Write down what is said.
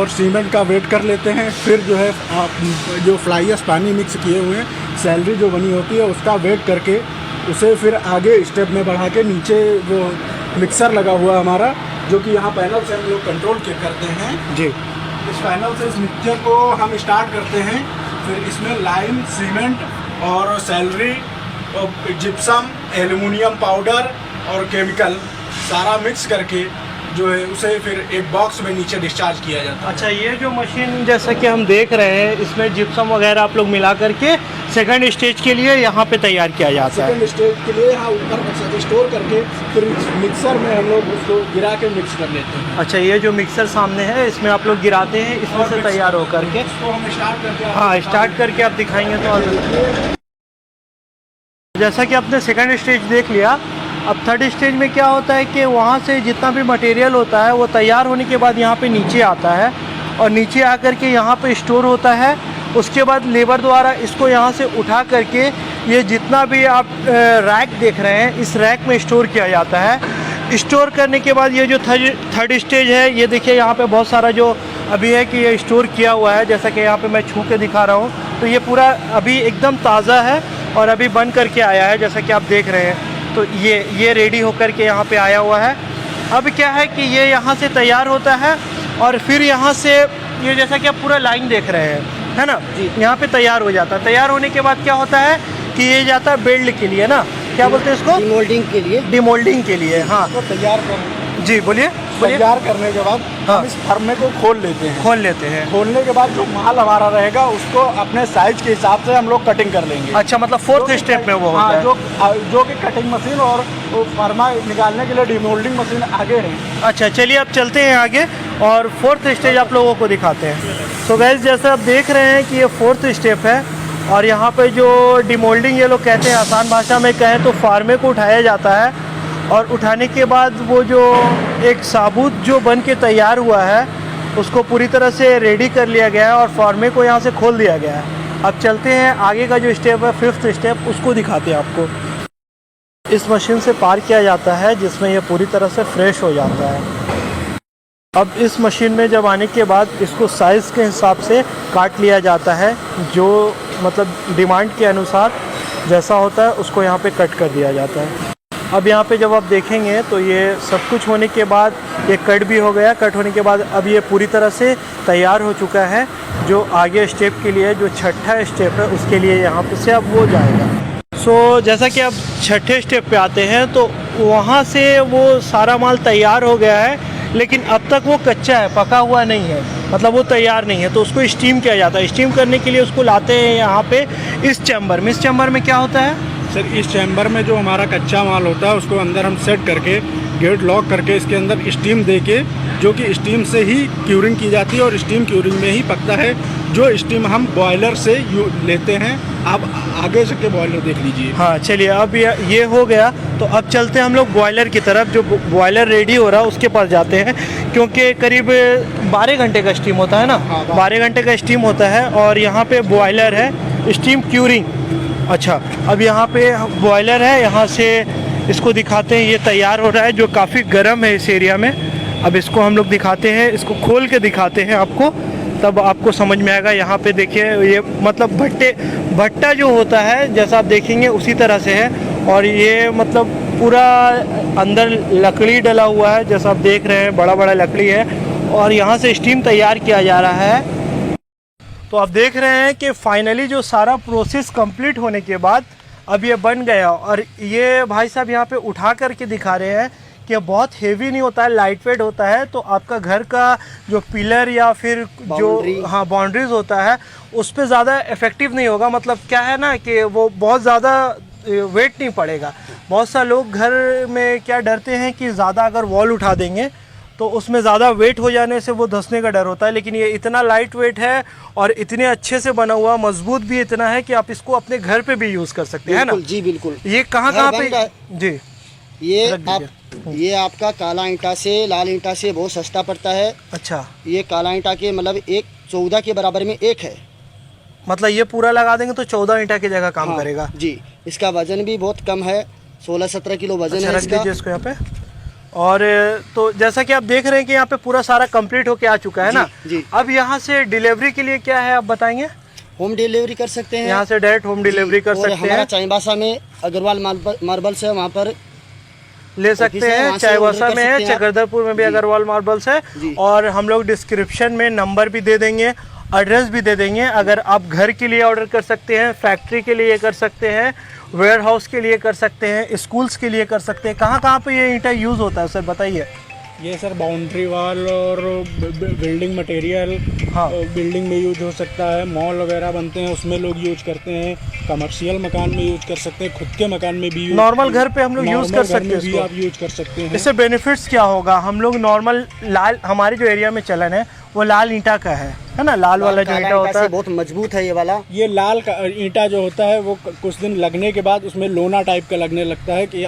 और सीमेंट का वेट कर लेते हैं। फिर जो है जो फ्लाई ऐश पानी मिक्स किए हुए हैं सैलरी जो बनी होती है उसका वेट करके उसे फिर आगे स्टेप में बढ़ा के नीचे वो मिक्सर लगा हुआ है हमारा, जो कि यहाँ पैनल से हम लोग कंट्रोल करते हैं जी। इस पैनल से इस मिक्सचर को हम स्टार्ट करते हैं। फिर इसमें लाइम, सीमेंट और सैलरी और जिप्सम, एल्युमिनियम पाउडर और केमिकल सारा मिक्स करके जो है उसे फिर एक बॉक्स में नीचे डिस्चार्ज किया जाता है। अच्छा, ये जो मशीन जैसा कि हम देख रहे हैं इसमें जिप्सम वगैरह आप लोग मिला करके सेकंड स्टेज के लिए यहाँ पे तैयार किया जाता है। सेकंड स्टेज के लिए यहाँ ऊपर स्टोर करके फिर मिक्सर में हम लोग उसको गिरा के मिक्स कर लेते हैं। अच्छा, ये जो मिक्सर सामने है इसमें आप लोग गिराते हैं, इसमें से तैयार हो करके इसको हम स्टार्ट करके हाँ स्टार्ट करके आप दिखाएंगे तो और जैसा कि आपने सेकंड स्टेज देख लिया। अब थर्ड स्टेज में क्या होता है कि वहाँ से जितना भी मटेरियल होता है वो तैयार होने के बाद यहाँ पे नीचे आता है और नीचे आकर के यहाँ पे स्टोर होता है। उसके बाद लेबर द्वारा इसको यहाँ से उठा करके ये जितना भी आप रैक देख रहे हैं इस रैक में स्टोर किया जाता है। स्टोर करने के बाद ये जो थर्ड स्टेज है ये देखिए यहाँ पे बहुत सारा जो अभी है कि ये स्टोर किया हुआ है। जैसा कि यहाँ पे मैं छू के दिखा रहा हूँ तो ये पूरा अभी एकदम ताज़ा है और अभी बन करके आया है जैसा कि आप देख रहे हैं। तो ये रेडी होकर के यहाँ पे आया हुआ है। अब क्या है कि ये यहाँ से तैयार होता है और फिर यहाँ से ये जैसा कि आप पूरा लाइन देख रहे हैं है ना जी, यहाँ पे तैयार हो जाता है। तैयार होने के बाद क्या होता है कि ये जाता है बेल्ड के लिए ना, क्या बोलते हैं इसको, डिमोल्डिंग के लिए। डिमोल्डिंग के लिए हाँ। तो तैयार कर जी बोलिए। तैयार करने के बाद हाँ। हम इस फर्मे को खोल लेते हैं। खोलने के बाद जो माल हमारा रहेगा उसको अपने साइज के हिसाब से हम लोग कटिंग कर लेंगे। अच्छा, मतलब फोर्थ स्टेप में वो होता है जो कि कटिंग मशीन और वो फर्मा निकालने के लिए डिमोल्डिंग मशीन आगे है। अच्छा, चलिए अब चलते हैं आगे और फोर्थ स्टेज आप लोगों को दिखाते हैं। सो गाइस, जैसे आप देख रहे हैं कि ये फोर्थ स्टेप है और यहाँ पे जो डिमोल्डिंग ये लोग कहते हैं, आसान भाषा में कहें तो फार्मे को उठाया जाता है और उठाने के बाद वो जो एक साबुत जो बन के तैयार हुआ है उसको पूरी तरह से रेडी कर लिया गया है और फार्मे को यहाँ से खोल दिया गया है। अब चलते हैं आगे का जो स्टेप है फिफ्थ स्टेप, उसको दिखाते हैं आपको। इस मशीन से पार किया जाता है जिसमें ये पूरी तरह से फ्रेश हो जाता है। अब इस मशीन में जब आने के बाद इसको साइज़ के हिसाब से काट लिया जाता है, जो मतलब डिमांड के अनुसार जैसा होता है उसको यहाँ पे कट कर दिया जाता है। अब यहाँ पे जब आप देखेंगे तो ये सब कुछ होने के बाद ये कट भी हो गया। कट होने के बाद अब ये पूरी तरह से तैयार हो चुका है। जो आगे स्टेप के लिए जो छठा स्टेप है उसके लिए यहाँ पे से अब वो जाएगा। सो जैसा कि अब छठे स्टेप पे आते हैं तो वहाँ से वो सारा माल तैयार हो गया है लेकिन अब तक वो कच्चा है, पका हुआ नहीं है, मतलब वो तैयार नहीं है। तो उसको स्टीम किया जाता है। स्टीम करने के लिए उसको लाते हैं यहाँ पे इस चैम्बर में। इस चैम्बर में क्या होता है सर, इस चैम्बर में जो हमारा कच्चा माल होता है उसको अंदर हम सेट करके गेट लॉक करके इसके अंदर स्टीम देके, जो कि स्टीम से ही क्यूरिंग की जाती है और स्टीम क्यूरिंग में ही पकता है। जो स्टीम हम बॉयलर से लेते हैं। आप आगे से के बॉयलर देख लीजिए। हाँ चलिए, अब ये हो गया तो अब चलते हैं हम लोग बॉयलर की तरफ। जो बॉयलर रेडी हो रहा है उसके पास जाते हैं क्योंकि करीब 12 घंटे का स्टीम होता है ना। हाँ, 12 घंटे का स्टीम होता है और यहाँ पे बॉयलर है स्टीम क्यूरिंग। अच्छा, अब यहाँ पे बॉयलर है, यहाँ से इसको दिखाते हैं। ये तैयार हो रहा है जो काफ़ी गर्म है इस एरिया में। अब इसको हम लोग दिखाते हैं, इसको खोल के दिखाते हैं आपको, तब आपको समझ में आएगा। यहाँ पे देखिए ये मतलब भट्टा जो होता है जैसा आप देखेंगे उसी तरह से है और ये मतलब पूरा अंदर लकड़ी डला हुआ है जैसा आप देख रहे हैं, बड़ा बड़ा लकड़ी है और यहाँ से स्टीम तैयार किया जा रहा है। तो आप देख रहे हैं कि फाइनली जो सारा प्रोसेस कंप्लीट होने के बाद अब ये बन गया और ये भाई साहब यहाँ पे उठा करके दिखा रहे हैं कि बहुत हेवी नहीं होता है, लाइट वेट होता है। तो आपका घर का जो पिलर या फिर जो हाँ बाउंड्रीज होता है उस पर ज़्यादा इफेक्टिव नहीं होगा। मतलब क्या है ना कि वो बहुत ज़्यादा वेट नहीं पड़ेगा। बहुत सारे लोग घर में क्या डरते हैं कि ज़्यादा अगर वॉल उठा देंगे तो उसमें ज़्यादा वेट हो जाने से वो धंसने का डर होता है। लेकिन ये इतना लाइट वेट है और इतने अच्छे से बना हुआ, मजबूत भी इतना है कि आप इसको अपने घर पे भी यूज़ कर सकते हैं ना जी बिल्कुल। ये कहाँ पे जी ये आपका काला ईंटा से लाल ईंटा से बहुत सस्ता पड़ता है। अच्छा, ये काला ईंटा के मतलब 14 के बराबर में एक है। मतलब ये पूरा लगा देंगे तो 14 ईंटा की जगह काम करेगा जी। इसका वजन भी बहुत कम है, 16-17 किलो वजन है इसका। इसको यहाँ पे और तो जैसा कि आप देख रहे हैं कि यहाँ पे पूरा सारा कंप्लीट होके आ चुका है ना। जी। अब यहाँ से डिलीवरी के लिए क्या है आप बताएंगे? होम डिलीवरी कर सकते हैं यहाँ से डायरेक्ट होम डिलीवरी कर और सकते हमारा हैं, चाईबासा में अग्रवाल मार्बल्स है, वहाँ पर ले सकते ऑफिस है, हैं। वहाँ से चाईबासा order कर में है, सकते हैं आप। चक्रधरपुर में भी जी। अग्रवाल मार्बल्स है। जी। और हम लोग डिस्क्रिप्शन में नंबर भी दे देंगे, एड्रेस भी दे देंगे। अगर आप घर के लिए ऑर्डर कर सकते हैं, फैक्ट्री के लिए कर सकते हैं, वेयर हाउस के लिए कर सकते हैं, स्कूल्स के लिए कर सकते हैं। कहाँ कहाँ पे ये ईंटा यूज़ होता है सर बताइए? ये सर बाउंड्री वाल और बिल्डिंग मटेरियल, हाँ। बिल्डिंग में यूज हो सकता है, मॉल वगैरह बनते हैं उसमें लोग यूज करते हैं, कमर्शियल मकान में यूज कर सकते हैं, खुद के मकान में भी नॉर्मल घर पे हम लोग यूज़ कर सकते हैं भी इसको। आप यूज कर सकते हैं। इससे बेनिफिट्स क्या होगा? हम लोग नॉर्मल लाल, हमारे जो एरिया में चलन है वो लाल ईंटा का है ना, लाल वाला जो काला ईंटा होता से है। बहुत मजबूत है ये वाला। ये लाल ईंटा जो होता है वो कुछ दिन लगने के बाद उसमें लोना टाइप का लगने लगता है कि